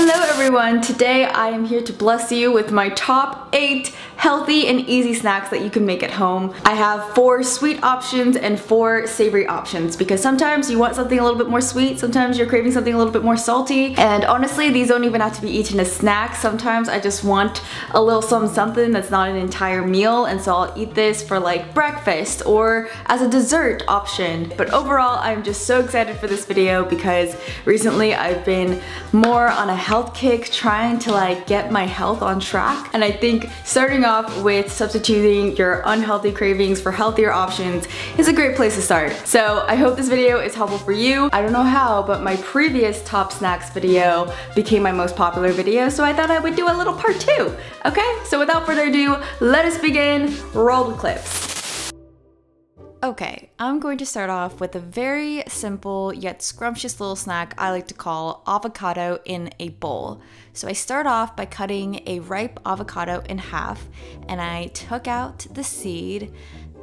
Hello everyone, today I am here to bless you with my top 8 healthy and easy snacks that you can make at home. I have 4 sweet options and 4 savory options because sometimes you want something a little bit more sweet, sometimes you're craving something a little bit more salty, and honestly these don't even have to be eaten as snacks. Sometimes I just want a little something that's not an entire meal, and so I'll eat this for like breakfast or as a dessert option. But overall I'm just so excited for this video because recently I've been more on a health kick, trying to like get my health on track, and I think starting off with substituting your unhealthy cravings for healthier options is a great place to start. So I hope this video is helpful for you. I don't know how, but my previous top snacks video became my most popular video, so I thought I would do a little part 2. Okay, so without further ado, let us begin. Roll the clips. Okay, I'm going to start off with a very simple yet scrumptious little snack I like to call avocado in a bowl. So I start off by cutting a ripe avocado in half, and I took out the seed.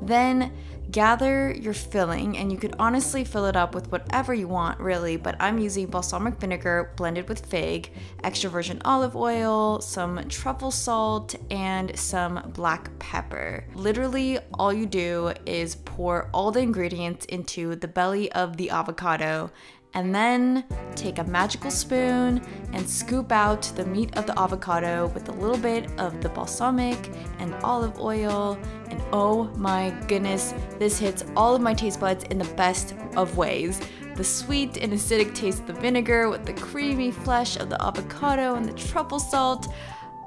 Then gather your filling, and you could honestly fill it up with whatever you want really, but I'm using balsamic vinegar blended with fig, extra virgin olive oil, some truffle salt, and some black pepper. Literally all you do is pour all the ingredients into the belly of the avocado, and then take a magical spoon and scoop out the meat of the avocado with a little bit of the balsamic and olive oil, and oh my goodness, this hits all of my taste buds in the best of ways. The sweet and acidic taste of the vinegar with the creamy flesh of the avocado and the truffle salt.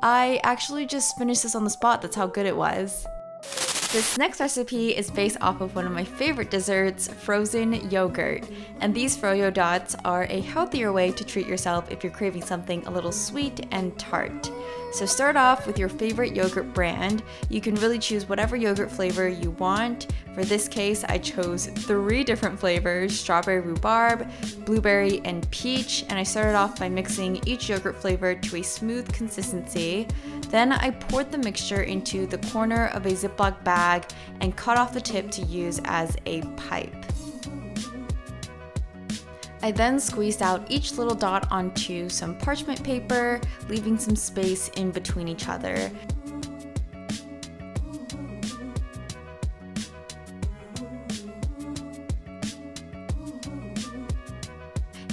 I actually just finished this on the spot, that's how good it was. This next recipe is based off of one of my favorite desserts, frozen yogurt. And these froyo dots are a healthier way to treat yourself if you're craving something a little sweet and tart. So start off with your favorite yogurt brand. You can really choose whatever yogurt flavor you want. For this case, I chose 3 different flavors: strawberry rhubarb, blueberry, and peach. And I started off by mixing each yogurt flavor to a smooth consistency. Then I poured the mixture into the corner of a Ziploc bag and cut off the tip to use as a pipe. I then squeezed out each little dot onto some parchment paper, leaving some space in between each other.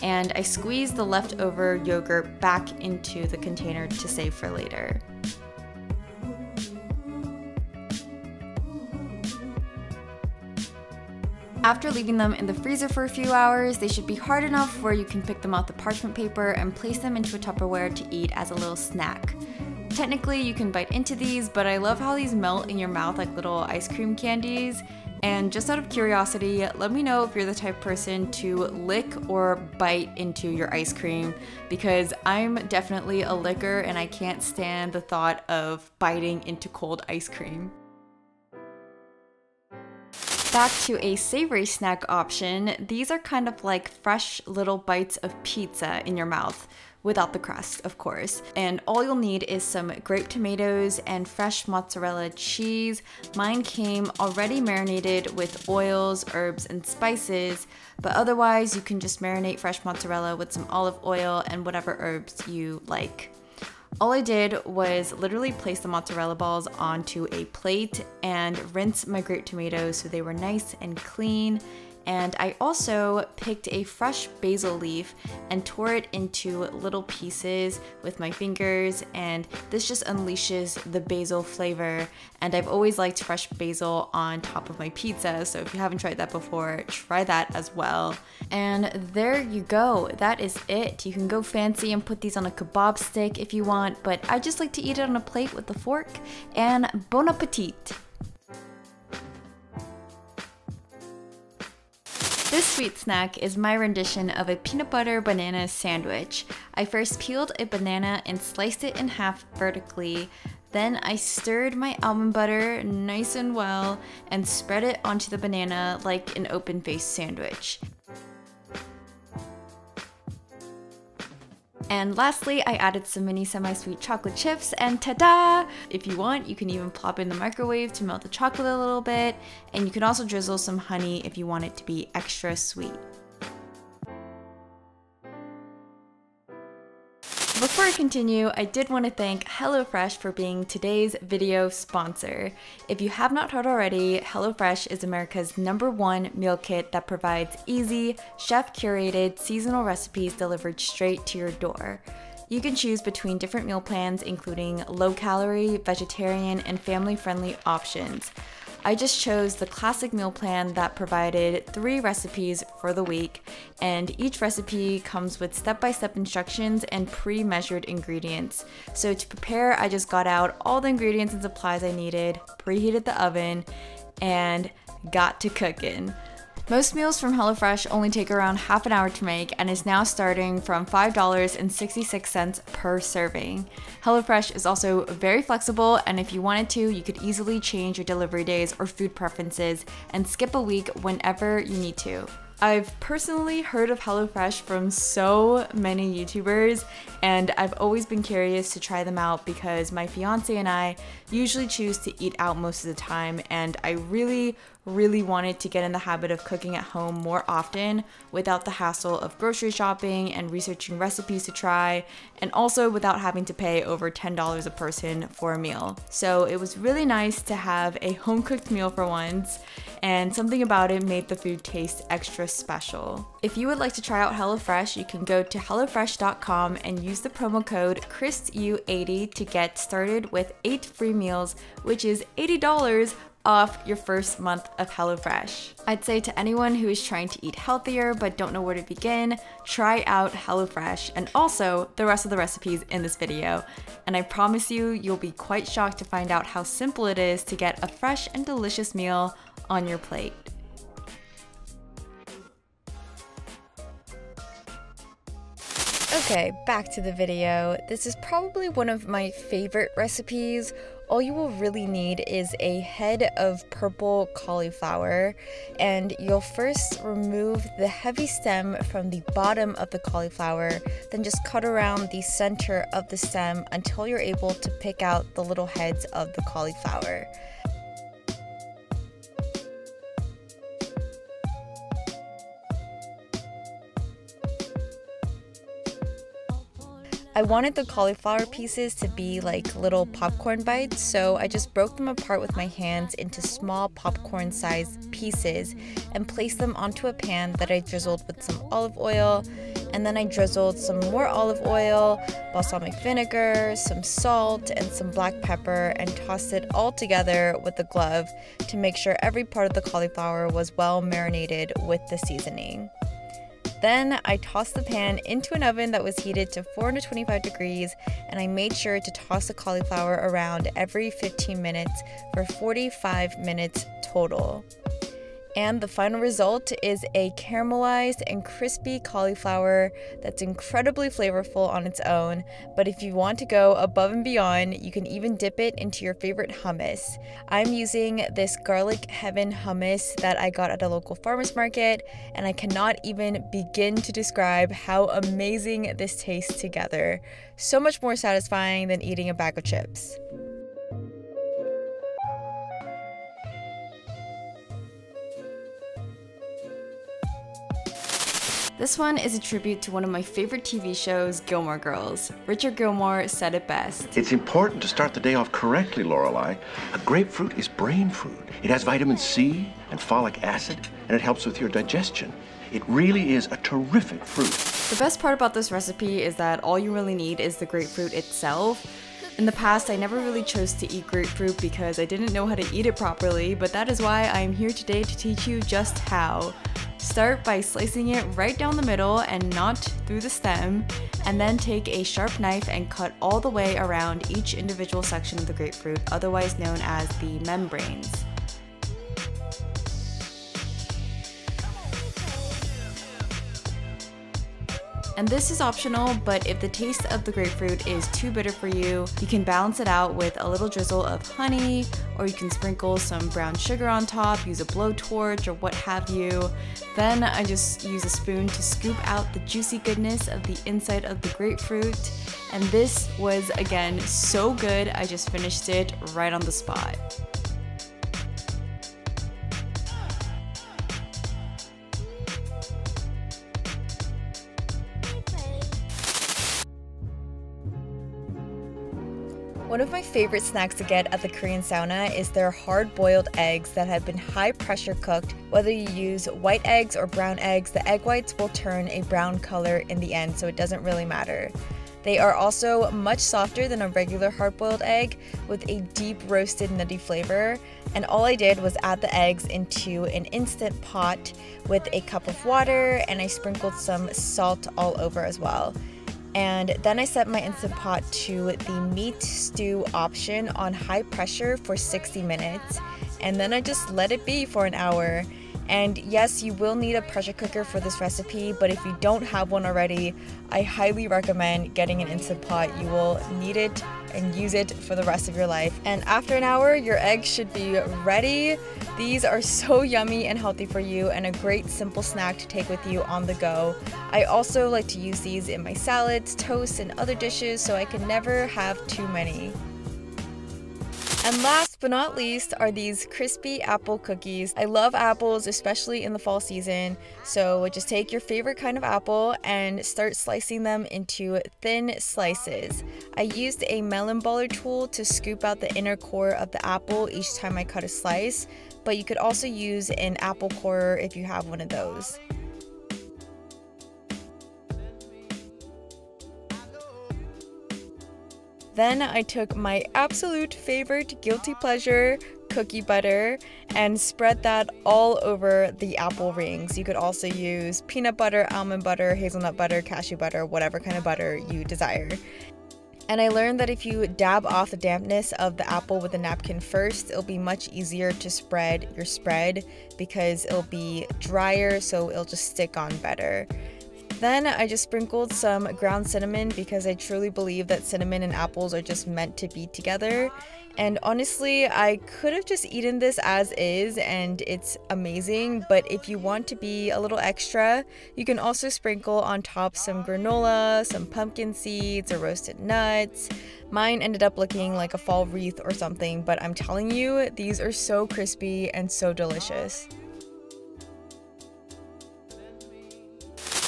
And I squeezed the leftover yogurt back into the container to save for later. After leaving them in the freezer for a few hours, they should be hard enough where you can pick them off the parchment paper and place them into a Tupperware to eat as a little snack. Technically, you can bite into these, but I love how these melt in your mouth like little ice cream candies. And just out of curiosity, let me know if you're the type of person to lick or bite into your ice cream, because I'm definitely a licker and I can't stand the thought of biting into cold ice cream. Back to a savory snack option. These are kind of like fresh little bites of pizza in your mouth, without the crust, of course. And all you'll need is some grape tomatoes and fresh mozzarella cheese. Mine came already marinated with oils, herbs, and spices, but otherwise you can just marinate fresh mozzarella with some olive oil and whatever herbs you like. All I did was literally place the mozzarella balls onto a plate and rinse my grape tomatoes so they were nice and clean. And I also picked a fresh basil leaf and tore it into little pieces with my fingers, and this just unleashes the basil flavor. And I've always liked fresh basil on top of my pizza, so if you haven't tried that before, try that as well. And there you go, that is it. You can go fancy and put these on a kebab stick if you want, but I just like to eat it on a plate with a fork, and bon appetit! This sweet snack is my rendition of a peanut butter banana sandwich. I first peeled a banana and sliced it in half vertically. Then I stirred my almond butter nice and well and spread it onto the banana like an open-faced sandwich. And lastly, I added some mini semi-sweet chocolate chips, and ta-da! If you want, you can even plop it in the microwave to melt the chocolate a little bit, and you can also drizzle some honey if you want it to be extra sweet. Before I continue, I did want to thank HelloFresh for being today's video sponsor. If you have not heard already, HelloFresh is America's #1 meal kit that provides easy, chef-curated, seasonal recipes delivered straight to your door. You can choose between different meal plans, including low-calorie, vegetarian, and family-friendly options. I just chose the classic meal plan that provided 3 recipes for the week, and each recipe comes with step-by-step instructions and pre-measured ingredients. So to prepare, I just got out all the ingredients and supplies I needed, preheated the oven, and got to cooking. Most meals from HelloFresh only take around half an hour to make and is now starting from $5.66 per serving. HelloFresh is also very flexible, and if you wanted to, you could easily change your delivery days or food preferences and skip a week whenever you need to. I've personally heard of HelloFresh from so many YouTubers, and I've always been curious to try them out because my fiance and I usually choose to eat out most of the time, and I really wanted to get in the habit of cooking at home more often without the hassle of grocery shopping and researching recipes to try, and also without having to pay over $10 a person for a meal. So it was really nice to have a home-cooked meal for once, and something about it made the food taste extra special. If you would like to try out HelloFresh, you can go to HelloFresh.com and use the promo code mekristyu80 to get started with 8 free meals, which is $80 off your first month of HelloFresh. I'd say to anyone who is trying to eat healthier but don't know where to begin, try out HelloFresh and also the rest of the recipes in this video. And I promise you, you'll be quite shocked to find out how simple it is to get a fresh and delicious meal on your plate. Okay, back to the video. This is probably one of my favorite recipes. All you will really need is a head of purple cauliflower, and you'll first remove the heavy stem from the bottom of the cauliflower, then just cut around the center of the stem until you're able to pick out the little heads of the cauliflower. I wanted the cauliflower pieces to be like little popcorn bites, so I just broke them apart with my hands into small popcorn-sized pieces and placed them onto a pan that I drizzled with some olive oil, and then I drizzled some more olive oil, balsamic vinegar, some salt, and some black pepper, and tossed it all together with a glove to make sure every part of the cauliflower was well marinated with the seasoning. Then I tossed the pan into an oven that was heated to 425 degrees, and I made sure to toss the cauliflower around every 15 minutes for 45 minutes total. And the final result is a caramelized and crispy cauliflower that's incredibly flavorful on its own, but if you want to go above and beyond, you can even dip it into your favorite hummus. I'm using this Garlic Heaven hummus that I got at a local farmer's market, and I cannot even begin to describe how amazing this tastes together. So much more satisfying than eating a bag of chips. This one is a tribute to one of my favorite TV shows, Gilmore Girls. Richard Gilmore said it best. It's important to start the day off correctly, Lorelei. A grapefruit is brain food. It has vitamin C and folic acid, and it helps with your digestion. It really is a terrific fruit. The best part about this recipe is that all you really need is the grapefruit itself. In the past, I never really chose to eat grapefruit because I didn't know how to eat it properly, but that is why I am here today to teach you just how. Start by slicing it right down the middle and not through the stem, and then take a sharp knife and cut all the way around each individual section of the grapefruit, otherwise known as the membranes. And this is optional, but if the taste of the grapefruit is too bitter for you, you can balance it out with a little drizzle of honey, or you can sprinkle some brown sugar on top, use a blowtorch, or what have you. Then I just use a spoon to scoop out the juicy goodness of the inside of the grapefruit. And this was, again, so good, I just finished it right on the spot. One of my favorite snacks to get at the Korean sauna is their hard-boiled eggs that have been high pressure cooked. Whether you use white eggs or brown eggs, the egg whites will turn a brown color in the end, so it doesn't really matter. They are also much softer than a regular hard-boiled egg with a deep roasted nutty flavor. And all I did was add the eggs into an instant pot with a cup of water, and I sprinkled some salt all over as well. And then I set my Instant Pot to the meat stew option on high pressure for 60 minutes. And then I just let it be for an hour. And yes, you will need a pressure cooker for this recipe, but if you don't have one already, I highly recommend getting an Instant Pot. You will need it and use it for the rest of your life. And after an hour, your eggs should be ready. These are so yummy and healthy for you, and a great simple snack to take with you on the go. I also like to use these in my salads, toast, and other dishes, so I can never have too many. And last but not least are these crispy apple cookies. I love apples, especially in the fall season. So just take your favorite kind of apple and start slicing them into thin slices. I used a melon baller tool to scoop out the inner core of the apple each time I cut a slice, but you could also use an apple corer if you have one of those. Then I took my absolute favorite guilty pleasure, cookie butter, and spread that all over the apple rings. You could also use peanut butter, almond butter, hazelnut butter, cashew butter, whatever kind of butter you desire. And I learned that if you dab off the dampness of the apple with a napkin first, it'll be much easier to spread your spread because it'll be drier, so it'll just stick on better. Then I just sprinkled some ground cinnamon because I truly believe that cinnamon and apples are just meant to be together. And honestly, I could have just eaten this as is and it's amazing, but if you want to be a little extra, you can also sprinkle on top some granola, some pumpkin seeds, or roasted nuts. Mine ended up looking like a fall wreath or something, but I'm telling you, these are so crispy and so delicious.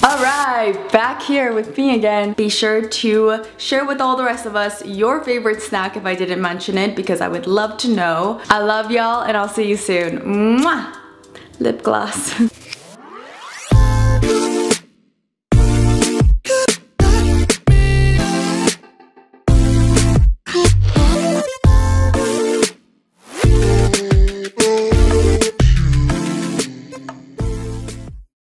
Alright, back here with me again. Be sure to share with all the rest of us your favorite snack if I didn't mention it, because I would love to know. I love y'all and I'll see you soon. Mwah! Lip gloss.